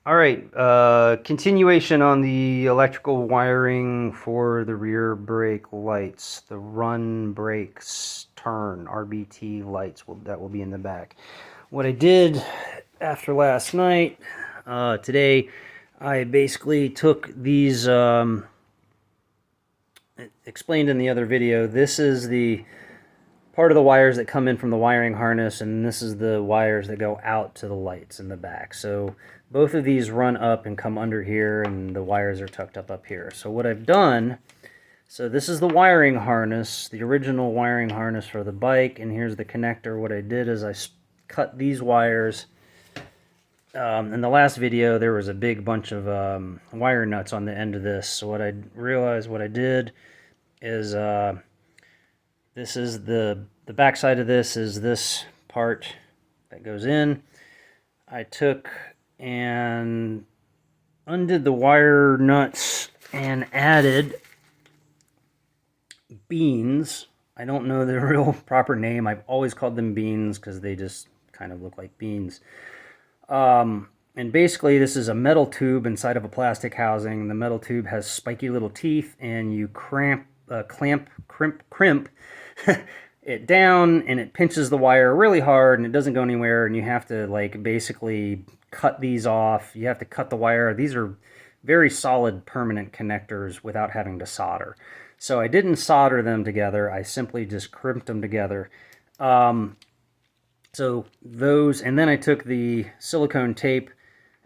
All right, continuation on the electrical wiring for the rear brake lights, the run brakes turn RBT lights that will be in the back. What I did after last night, today, I basically took these, explained in the other video, this is the part of the wires that come in from the wiring harness, and this is the wires that go out to the lights in the back. So both of these run up and come under here, and the wires are tucked up here. So what I've done, so this is the wiring harness, the original wiring harness for the bike, and here's the connector. What I did is I cut these wires. In the last video, there was a big bunch of wire nuts on the end of this. So what I realized what I did is this is the back side of this is this part that goes in. I took and undid the wire nuts and added beans. I don't know the real proper name. I've always called them beans because they just kind of look like beans. And basically this is a metal tube inside of a plastic housing. The metal tube has spiky little teeth, and you crimp it down, and it pinches the wire really hard, and it doesn't go anywhere, and you have to like basically cut these off. You have to cut the wire. These are very solid permanent connectors without having to solder. So I didn't solder them together. I simply just crimped them together. So those, and then I took the silicone tape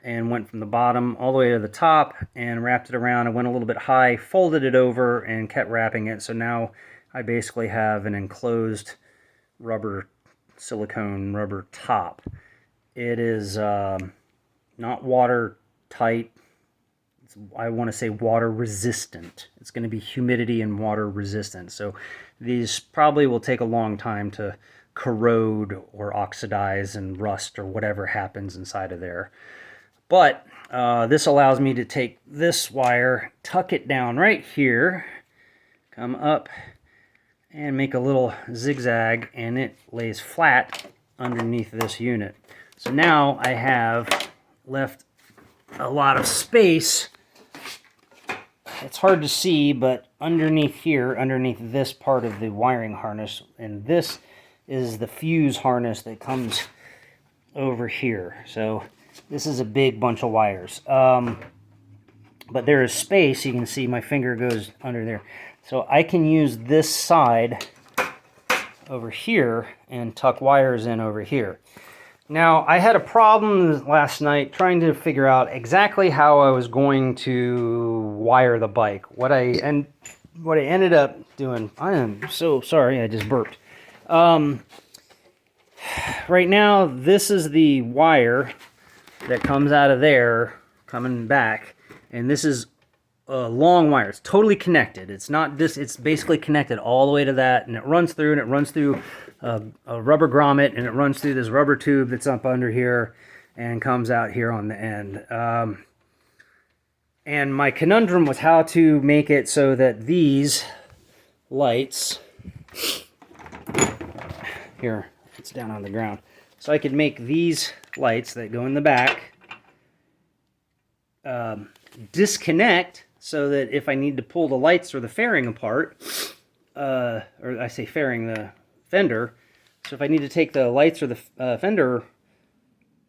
and went from the bottom all the way to the top and wrapped it around. I went a little bit high, folded it over, and kept wrapping it. So now I basically have an enclosed silicone rubber top. It is not watertight. I want to say water resistant. It's going to be humidity and water resistant. So these probably will take a long time to corrode or oxidize and rust or whatever happens inside of there. But this allows me to take this wire, tuck it down right here, come up and make a little zigzag, and it lays flat underneath this unit. So now I have left a lot of space. It's hard to see, but underneath here, underneath this part of the wiring harness, and this is the fuse harness that comes over here. So this is a big bunch of wires. But there is space. You can see my finger goes under there. So I can use this side over here and tuck wires in over here. Now, I had a problem last night trying to figure out exactly how I was going to wire the bike. What I ended up doing, I am so sorry, I just burped. Right now, this is the wire that comes out of there, coming back, and this is a long wire. It's totally connected. It's not this. It's basically connected all the way to that, and it runs through, a rubber grommet, and it runs through this rubber tube that's up under here, and comes out here on the end. And my conundrum was how to make it so that these lights here, it's down on the ground, so I could make these lights that go in the back disconnect, so that if I need to pull the lights or the fairing apart, or I say fairing, the fender, so if I need to take the lights or the fender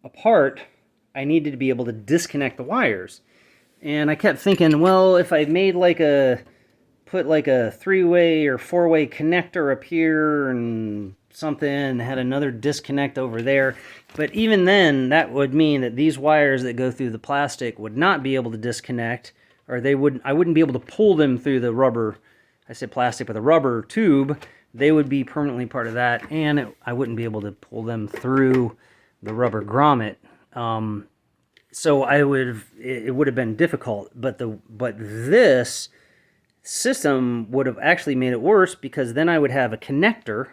apart, I needed to be able to disconnect the wires. And I kept thinking, well, if I made put like a 3-way or 4-way connector up here and something, and had another disconnect over there. But even then, that would mean that these wires that go through the plastic would not be able to disconnect, or I wouldn't be able to pull them through the rubber, I said plastic, but the rubber tube. They would be permanently part of that, and I wouldn't be able to pull them through the rubber grommet. So it would have been difficult, but this system would have actually made it worse, because then I would have a connector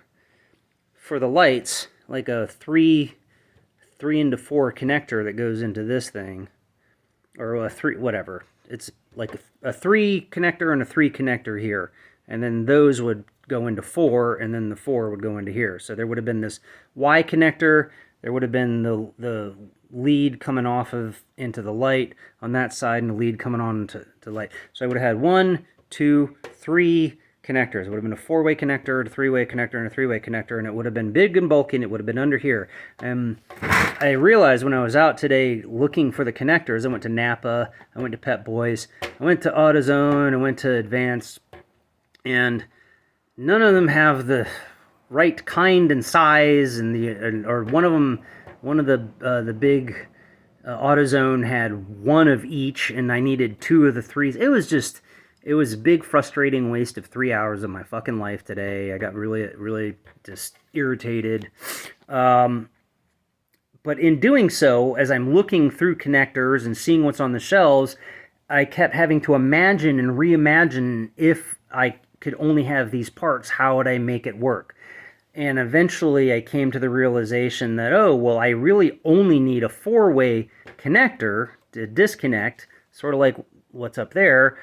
for the lights, like a 3 into 4 connector that goes into this thing, or a 3, whatever. It's like a 3 connector and a 3 connector here, and then those would go into 4, and then the 4 would go into here. So there would have been this Y connector, there would have been the lead coming off of into the light on that side and the lead coming on to light. So I would have had 1, 2, 3 connectors. It would have been a 4-way connector, a 3-way connector, and a 3-way connector, and it would have been big and bulky, and it would have been under here. I realized when I was out today looking for the connectors, I went to Napa, I went to Pep Boys, I went to AutoZone, I went to Advanced, and none of them have the right kind and size, or one of them, one of the big AutoZone had one of each, and I needed 2 of the 3s. It was a big frustrating waste of 3 hours of my fucking life today. I got really just irritated. But in doing so, as I'm looking through connectors and seeing what's on the shelves, I kept having to imagine and reimagine, if I could only have these parts, how would I make it work? And eventually I came to the realization that, oh, well, I really only need a 4-way connector to disconnect, sort of like what's up there.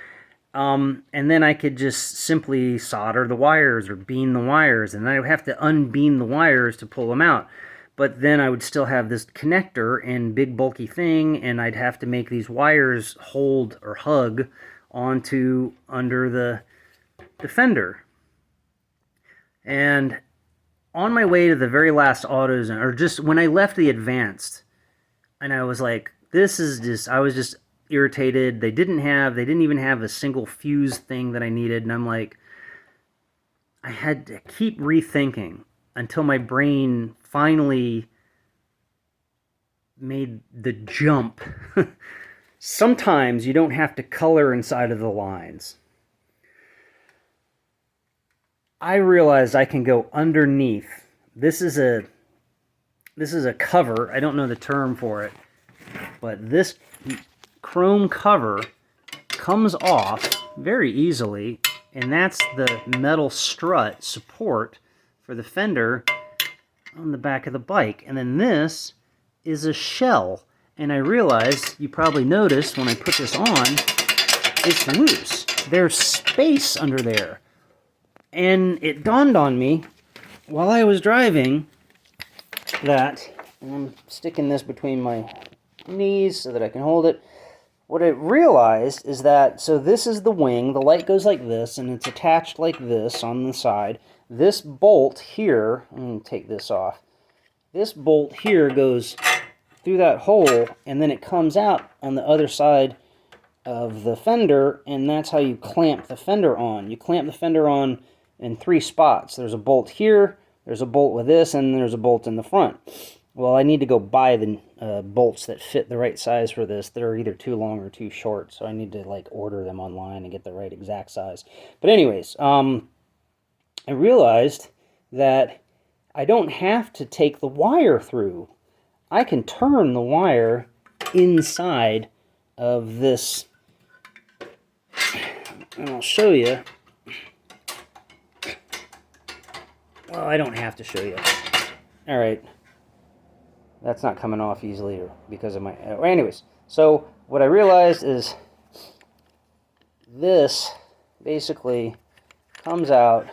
And then I could just simply solder the wires or bean the wires, and I would have to unbean the wires to pull them out. But then I would still have this connector and big bulky thing, and I'd have to make these wires hold or hug onto under the fender. And on my way to the very last AutoZone, or just when I left the Advanced, and I was like, I was just irritated. They didn't even have a single fuse thing that I needed, and I'm like, I had to keep rethinking until my brain finally made the jump. Sometimes you don't have to color inside of the lines. I realized I can go underneath. This is a cover. I don't know the term for it, but this chrome cover comes off very easily, and that's the metal strut support for the fender on the back of the bike. And then this is a shell, and I realized, you probably noticed when I put this on, it's loose. There's space under there. And it dawned on me while I was driving that, and I'm sticking this between my knees so that I can hold it. What I realized is that, so this is the wing, the light goes like this, and it's attached like this on the side. This bolt here, I'm going to take this off. This bolt here goes through that hole, and then it comes out on the other side of the fender, and that's how you clamp the fender on. You clamp the fender on in 3 spots. There's a bolt here, there's a bolt with this, and there's a bolt in the front. Well, I need to go buy the bolts that fit the right size for this. They're either too long or too short, so I need to like order them online and get the right exact size. But anyways, I realized that I don't have to take the wire through. I can turn the wire inside of this, and I'll show you. Well, I don't have to show you. All right. That's not coming off easily because of my... anyways, so what I realized is this basically comes out,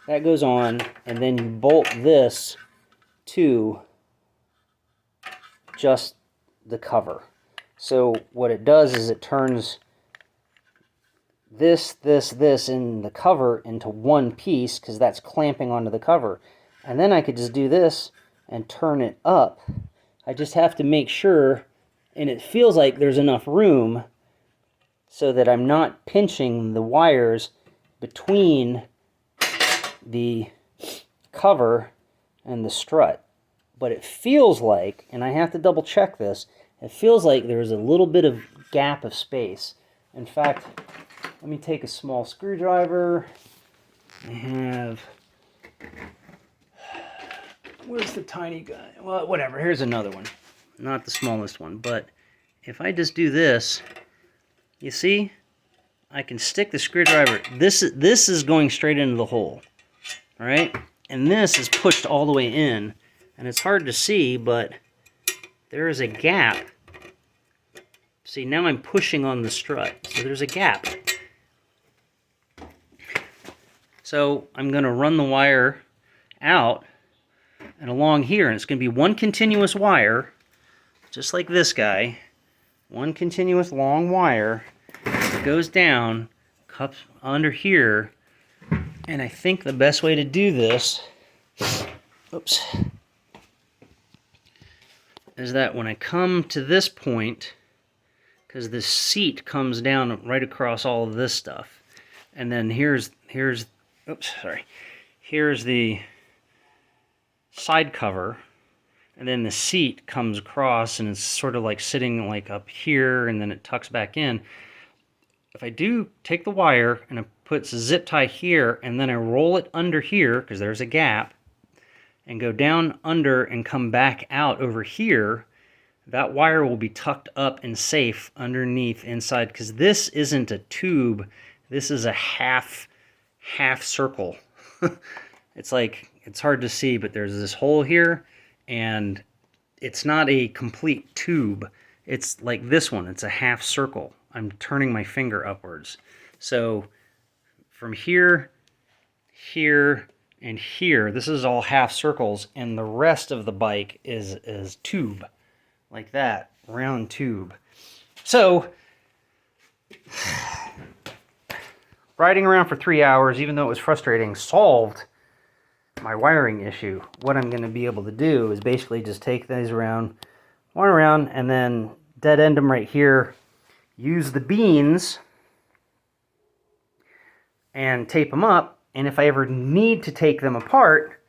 that goes on, and then you bolt this to just the cover. So what it does is it turns this in the cover into one piece, because that's clamping onto the cover. And then I could just do this and turn it up. I just have to make sure, and it feels like there's enough room so that I'm not pinching the wires between the cover and the strut. But it feels like, and I have to double check this, it feels like there's a little bit of gap of space. In fact, let me take a small screwdriver. I have... where's the tiny guy? Well, whatever, here's another one. Not the smallest one, but if I just do this, you see? I can stick the screwdriver. This is going straight into the hole, all right? And this is pushed all the way in, and it's hard to see, but there is a gap. See, now I'm pushing on the strut, so there's a gap. So I'm going to run the wire out, and along here, and it's going to be one continuous wire, just like this guy. One continuous long wire that goes down, cups under here, and I think the best way to do this, oops, is that when I come to this point, because this seat comes down right across all of this stuff, and then here's the side cover, and then the seat comes across, and it's sort of like sitting like up here, and then it tucks back in. If I do take the wire and I put a zip tie here, and then I roll it under here, because there's a gap, and go down under and come back out over here, that wire will be tucked up and safe underneath inside, because this isn't a tube, this is a half circle. It's like, it's hard to see, but there's this hole here, and it's not a complete tube. It's like this one, it's a half circle. I'm turning my finger upwards. So from here, here, and here, this is all half circles, and the rest of the bike is tube, like that, round tube. So, riding around for 3 hours, even though it was frustrating, solved my wiring issue. What I'm going to be able to do is basically just take these around, one around, and then dead end them right here, use the beans, and tape them up. And if I ever need to take them apart,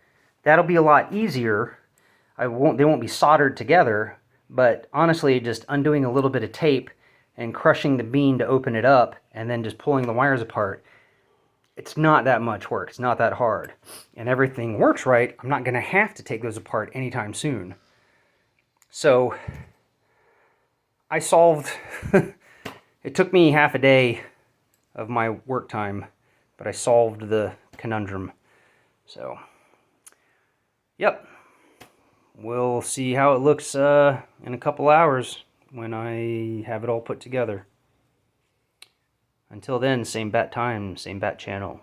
that'll be a lot easier. They won't be soldered together, but honestly, just undoing a little bit of tape and crushing the bean to open it up, and then just pulling the wires apart, it's not that much work. It's not that hard. And everything works right, I'm not going to have to take those apart anytime soon. So I solved, it took me half a day of my work time, but I solved the conundrum. So, yep. We'll see how it looks in a couple hours when I have it all put together. Until then, same bat time, same bat channel.